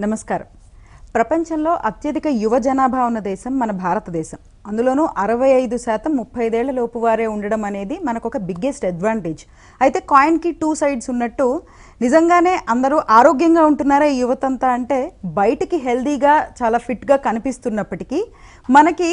నమస్కారం. ప్రపంచంలో అత్యధిక యువ జనాభా ఉన్న దేశం మన భారతదేశం. అందులోనూ 65% 35 ఏళ్ల లోపు వారే ఉండడం అనేది మనకు ఒక బిగ్గెస్ట్ అడ్వాంటేజ్. అయితే కాయిన్కి 2 సైడ్స్ ఉన్నట్టు నిజంగానే అందరూ ఆరోగ్యంగా ఉంటున్నారా ఈ యువతంతా అంటే బయటికి హెల్దీగా చాలా ఫిట్గా కనిపిస్తున్నప్పటికీ మనకి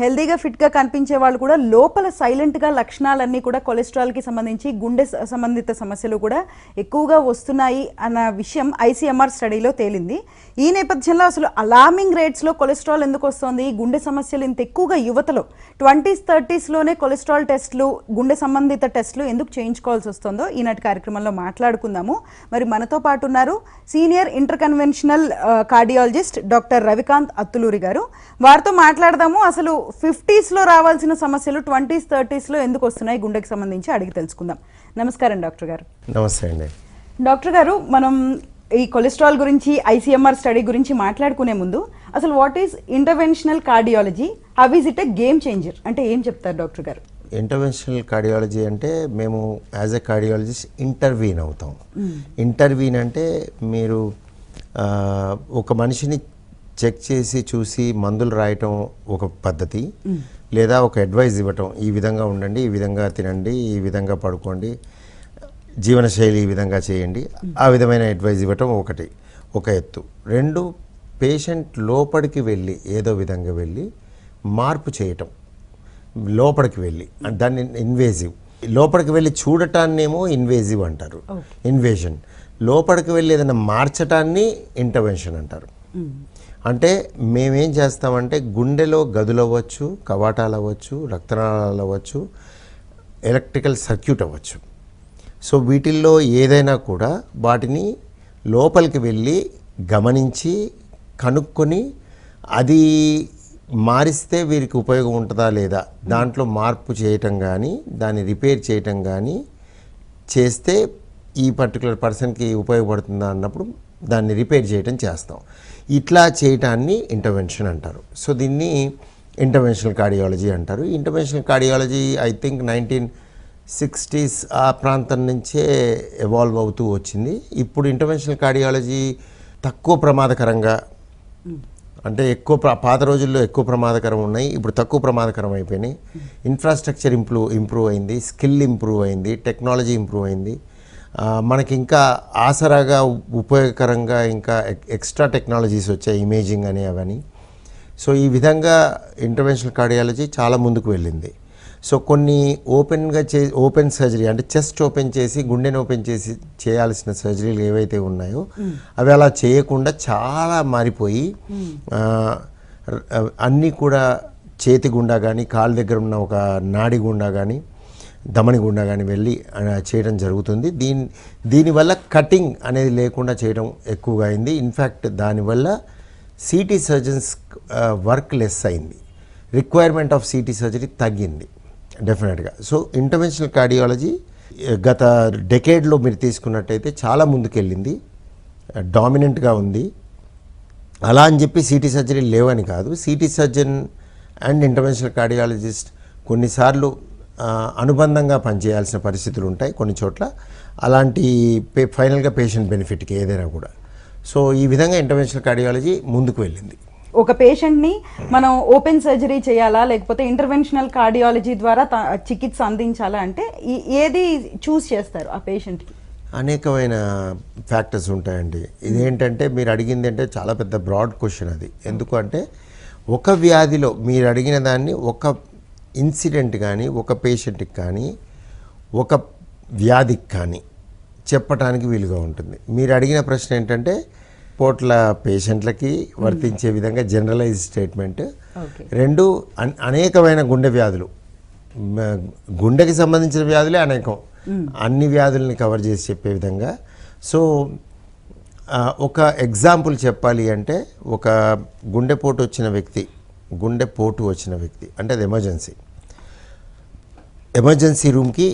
హెల్దీగా ఫిట్గా కనిపించే వాళ్ళు కూడా లోపల సైలెంట్గా లక్షణాలన్నీ కూడా కొలెస్ట్రాల్కి సంబంధించి గుండె సంబంధిత సమస్యలు కూడా ఎక్కువగా వస్తున్నాయి అన్న విషయం ICMR స్టడీలో తేలింది. ఈ నేపథ్యంలో అసలు అలార్మింగ్ రేట్స్లో కొలెస్ట్రాల్ ఎందుకు వస్తుంది, గుండె సమస్యలు ఇంత ఎక్కువగా యువతలో 20s 30sలోనే కొలెస్ట్రాల్ టెస్టులు, గుండె సంబంధిత టెస్టులు ఎందుకు చేయించుకోవాల్సి వస్తుందో ఈనాటి కార్యక్రమంలో మాట్లాడుకుందాము. మరి మనతో పాటు ఉన్నారు senior interventional cardiologist doctor Ravikanth Attuluri గారు. వారితో మాట్లాడదాము. అసలు 50sలో రావాల్సిన సమస్యలు 20s 30sలో ఎందుకు వస్తున్నాయి గుండెకి సంబంధించి అడిగి తెలుసుకుందాం. నమస్కారం డాక్టర్ గారు. నమస్తే అండి. డాక్టర్ గారు, మనం ఈ కొలెస్ట్రాల్ గురించి ICMR స్టడీ గురించి మాట్లాడుకునే ముందు అసలు what is interventional cardiology, how is it a game changer అంటే ఏం చెప్తారు డాక్టర్ గారు? ఇంటర్వెన్షనల్ కార్డియాలజీ అంటే మేము యాజ్ ఎ కార్డియాలజిస్ట్ ఇంటర్వీన్ అవుతాం. ఇంటర్వీన్ అంటే మీరు ఒక మనిషిని చెక్ చేసి చూసి మందులు రాయటం ఒక పద్ధతి, లేదా ఒక అడ్వైజ్ ఇవ్వటం, ఈ విధంగా ఉండండి, ఈ విధంగా తినండి, ఈ విధంగా పడుకోండి, జీవనశైలి ఈ విధంగా చేయండి, ఆ విధమైన అడ్వైజ్ ఇవ్వటం ఒక ఎత్తు. రెండు, పేషెంట్ లోపలికి వెళ్ళి ఏదో విధంగా వెళ్ళి మార్పు చేయటం, లోపలికి వెళ్ళి దాన్ని ఇన్వేజివ్, లోపలికి వెళ్ళి చూడటాన్నేమో ఇన్వేజివ్ అంటారు, ఇన్వేజన్. లోపలికి వెళ్ళి ఏదైనా మార్చటాన్ని ఇంటర్వెన్షన్ అంటారు. అంటే మేమేం చేస్తామంటే గుండెలో గదులు అవ్వచ్చు, కవాటాలు అవ్వచ్చు, రక్తనాళాలు అవ్వచ్చు, ఎలక్ట్రికల్ సర్క్యూట్ అవ్వచ్చు. సో వీటిల్లో ఏదైనా కూడా వాటిని లోపలికి వెళ్ళి గమనించి కనుక్కొని అది మారిస్తే వీరికి ఉపయోగం ఉంటుందా లేదా, దాంట్లో మార్పు చేయటం కానీ దాన్ని రిపేర్ చేయటం కానీ చేస్తే ఈ పర్టికులర్ పర్సన్కి ఉపయోగపడుతుందా అన్నప్పుడు దాన్ని రిపేర్ చేయటం చేస్తాం. ఇట్లా చేయటాన్ని ఇంటర్వెన్షన్ అంటారు. సో దీన్ని ఇంటర్వెన్షనల్ కార్డియాలజీ అంటారు. Interventional cardiology I think 1960s ఆ ప్రాంతం నుంచే ఎవాల్వ్ అవుతూ వచ్చింది. ఇప్పుడు ఇంటర్వెన్షనల్ కార్డియాలజీ తక్కువ ప్రమాదకరంగా, అంటే ఎక్కువ పాత రోజుల్లో ఎక్కువ ప్రమాదకరం ఉన్నాయి, ఇప్పుడు తక్కువ ప్రమాదకరం అయిపోయినాయి. ఇన్ఫ్రాస్ట్రక్చర్ ఇంప్రూవ్ అయింది, స్కిల్ ఇంప్రూవ్ అయింది, టెక్నాలజీ ఇంప్రూవ్ అయింది. మనకి ఇంకా ఆసరాగా ఉపయోగకరంగా ఇంకా ఎక్స్ట్రా టెక్నాలజీస్ వచ్చాయి, ఇమేజింగ్ అని అవని. సో ఈ విధంగా ఇంటర్వెన్షనల్ కార్డియాలజీ చాలా ముందుకు వెళ్ళింది. సో కొన్ని ఓపెన్ సర్జరీ అంటే చెస్ట్ ఓపెన్ చేసి గుండెని ఓపెన్ చేసి చేయాల్సిన సర్జరీలు ఏవైతే ఉన్నాయో అవి అలా చేయకుండా చాలా మారిపోయి అన్నీ కూడా చేతి గుండా కానీ, కాళ్ళ దగ్గర ఉన్న ఒక నాడి గుండా కానీ, ధమని గుండా కానీ వెళ్ళి చేయడం జరుగుతుంది. దీనివల్ల కటింగ్ అనేది లేకుండా చేయడం ఎక్కువగా అయింది. ఇన్ఫ్యాక్ట్ దానివల్ల CT సర్జన్స్ వర్క్ లెస్ అయింది, రిక్వైర్మెంట్ ఆఫ్ CT సర్జరీ తగ్గింది డెఫినెట్గా. సో ఇంటర్వెన్షనల్ కార్డియాలజీ గత డెకేడ్లో మీరు తీసుకున్నట్టయితే చాలా ముందుకెళ్ళింది, డామినెంట్గా ఉంది. అలా అని చెప్పి CT సర్జరీ లేవని కాదు. CT surgeon and interventional cardiologist కొన్నిసార్లు అనుబంధంగా పనిచేయాల్సిన పరిస్థితులు ఉంటాయి కొన్ని చోట్ల. అలాంటి ఫైనల్గా పేషెంట్ బెనిఫిట్కి ఏదైనా కూడా. సో ఈ విధంగా ఇంటర్వెన్షనల్ కార్డియాలజీ ముందుకు వెళ్ళింది. ఒక పేషెంట్ని మనం ఓపెన్ సర్జరీ చేయాలా లేకపోతే ఇంటర్వెన్షనల్ కార్డియాలజీ ద్వారా చికిత్స అందించాలా అంటే ఏది చూస్ చేస్తారు ఆ పేషెంట్కి? అనేకమైన ఫ్యాక్టర్స్ ఉంటాయండి. ఇదేంటంటే మీరు అడిగింది అంటే చాలా పెద్ద బ్రాడ్ క్వశ్చన్ అది. ఎందుకు అంటే ఒక వ్యాధిలో మీరు అడిగిన దాన్ని ఒక ఇన్సిడెంట్ కానీ, ఒక పేషెంట్కి కానీ, ఒక వ్యాధికి కానీ చెప్పటానికి వీలుగా ఉంటుంది. మీరు అడిగిన ప్రశ్న ఏంటంటే పోట్ల పేషెంట్లకి వర్తించే విధంగా జనరలైజ్ స్టేట్మెంట్. రెండు, అనేకమైన గుండె వ్యాధులు, గుండెకి సంబంధించిన వ్యాధులే అనేకం, అన్ని వ్యాధుల్ని కవర్ చేసి చెప్పే విధంగా. సో ఒక ఎగ్జాంపుల్ చెప్పాలి అంటే ఒక గుండెపోటు వచ్చిన వ్యక్తి అంటే అది ఎమర్జెన్సీ రూమ్కి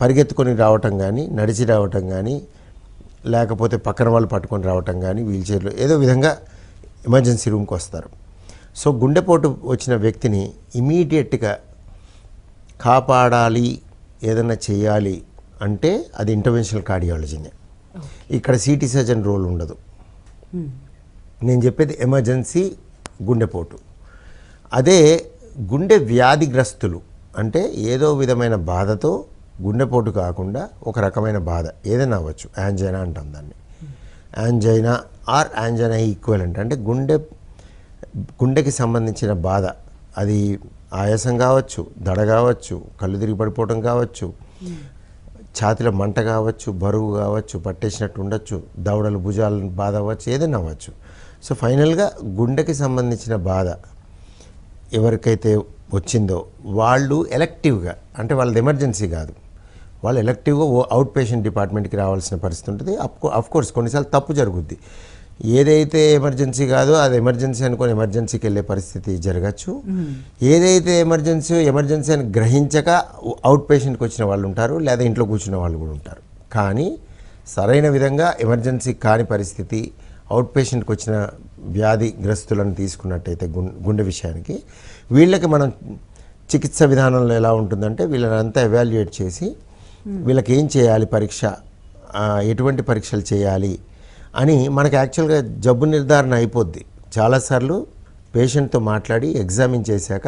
పరిగెత్తుకొని రావటం కానీ, నడిచి రావటం కానీ, లేకపోతే పక్కన వాళ్ళు పట్టుకొని రావటం కానీ, వీల్చైర్లో ఏదో విధంగా ఎమర్జెన్సీ రూమ్కి వస్తారు. సో గుండెపోటు వచ్చిన వ్యక్తిని ఇమీడియట్గా కాపాడాలి, ఏదైనా చేయాలి అంటే అది ఇంటర్వెన్షనల్ కార్డియాలజీనే. ఇక్కడ CT సర్జన్ రోల్ ఉండదు. నేను చెప్పేది ఎమర్జెన్సీ గుండెపోటు. అదే గుండె వ్యాధిగ్రస్తులు అంటే ఏదో విధమైన బాధతో గుండెపోటు కాకుండా ఒక రకమైన బాధ ఏదైనా అవ్వచ్చు, యాంజైనా అంటాం దాన్ని. యాంజైనా ఆర్ యాంజైనా ఈక్వలెంట్ అంటే గుండెకి సంబంధించిన బాధ, అది ఆయాసం కావచ్చు, దడ కావచ్చు, కళ్ళు తిరిగి పడిపోవడం కావచ్చు, ఛాతిలో మంట కావచ్చు, బరువు కావచ్చు, పట్టేసినట్టు ఉండొచ్చు, దవడలు భుజాలు బాధ అవ్వచ్చు, ఏదైనా అవ్వచ్చు. సో ఫైనల్గా గుండెకి సంబంధించిన బాధ ఎవరికైతే వచ్చిందో వాళ్ళు ఎలెక్టివ్గా, అంటే వాళ్ళది ఎమర్జెన్సీ కాదు, వాళ్ళు ఎలెక్టివ్గా అవుట్ పేషెంట్ డిపార్ట్మెంట్కి రావాల్సిన పరిస్థితి ఉంటుంది. అఫ్ కోర్స్ కొన్నిసార్లు తప్పు జరుగుద్ది. ఏదైతే ఎమర్జెన్సీ కాదో అది ఎమర్జెన్సీ అనుకొని ఎమర్జెన్సీకి వెళ్ళే పరిస్థితి జరగచ్చు. ఏదైతే ఎమర్జెన్సీ అని గ్రహించక అవుట్ పేషెంట్కి వచ్చిన వాళ్ళు ఉంటారు, లేదా ఇంట్లో కూర్చున్న వాళ్ళు కూడా ఉంటారు. కానీ సరైన విధంగా ఎమర్జెన్సీ కాని పరిస్థితి, అవుట్ పేషెంట్కి వచ్చిన వ్యాధిగ్రస్తులను తీసుకున్నట్టయితే గుండె విషయానికి, వీళ్ళకి మనం చికిత్స విధానంలో ఎలా ఉంటుందంటే వీళ్ళని అంతా ఎవాల్యుయేట్ చేసి వీళ్ళకి ఏం చేయాలి, పరీక్ష ఎటువంటి పరీక్షలు చేయాలి అని మనకి యాక్చువల్గా జబ్బు నిర్ధారణ అయిపోద్ది. చాలాసార్లు పేషెంట్తో మాట్లాడి ఎగ్జామిన్ చేశాక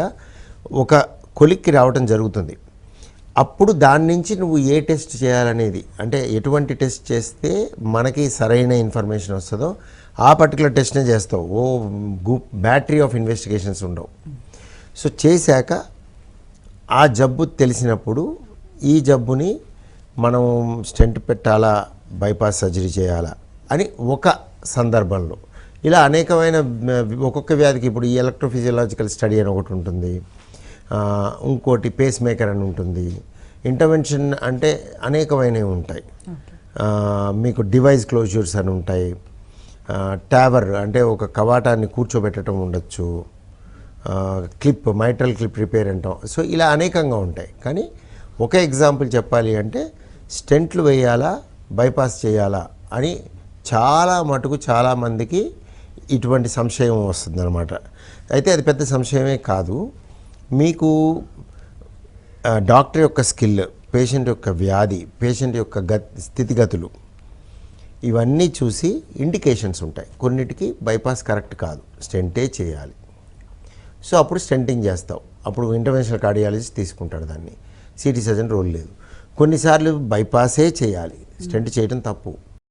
ఒక కొలిక్కి రావటం జరుగుతుంది. అప్పుడు దాని నుంచి నువ్వు ఏ టెస్ట్ చేయాలనేది, అంటే ఎటువంటి టెస్ట్ చేస్తే మనకి సరైన ఇన్ఫర్మేషన్ వస్తుందో ఆ పర్టికులర్ టెస్ట్నే చేస్తావు. బ్యాటరీ ఆఫ్ ఇన్వెస్టిగేషన్స్ ఉండవు. సో చేశాక ఆ జబ్బు తెలిసినప్పుడు ఈ జబ్బుని మనం స్టెంట్ పెట్టాలా, బైపాస్ సర్జరీ చేయాలా అని ఒక సందర్భంలో, ఇలా అనేకమైన ఒక్కొక్క వ్యాధికి ఇప్పుడు ఈ ఎలక్ట్రోఫిజియలాజికల్ స్టడీ అని ఒకటి ఉంటుంది, ఇంకోటి పేస్ మేకర్ అని ఉంటుంది. ఇంటర్వెన్షన్ అంటే అనేకమైనవి ఉంటాయి. మీకు డివైస్ క్లోజ్యూర్స్ అని ఉంటాయి, టావర్ అంటే ఒక కవాటాన్ని కూర్చోబెట్టడం ఉండొచ్చు, మైట్రల్ క్లిప్ రిపేర్ అంటాం. సో ఇలా అనేకంగా ఉంటాయి. కానీ ఒక ఎగ్జాంపుల్ చెప్పాలి అంటే స్టెంట్లు వేయాలా, బైపాస్ చేయాలా అని చాలా మటుకు చాలామందికి ఇటువంటి సంశయం వస్తుందన్నమాట. అయితే అది పెద్ద సంశయమే కాదు. మీకు డాక్టర్ యొక్క స్కిల్, పేషెంట్ యొక్క వ్యాధి, పేషెంట్ యొక్క స్థితిగతులు ఇవన్నీ చూసి ఇండికేషన్స్ ఉంటాయి. కొన్నిటికి బైపాస్ కరెక్ట్ కాదు, స్టెంటే చేయాలి. సో అప్పుడు స్టెంటింగ్ చేస్తావు, అప్పుడు ఇంటర్వెన్షనల్ కార్డియాలజిస్ట్ తీసుకుంటాడు దాన్ని, సిటీ సర్జన్ రోల్ లేదు. కొన్నిసార్లు బైపాసే చేయాలి, స్టెంట్ చేయడం తప్పు,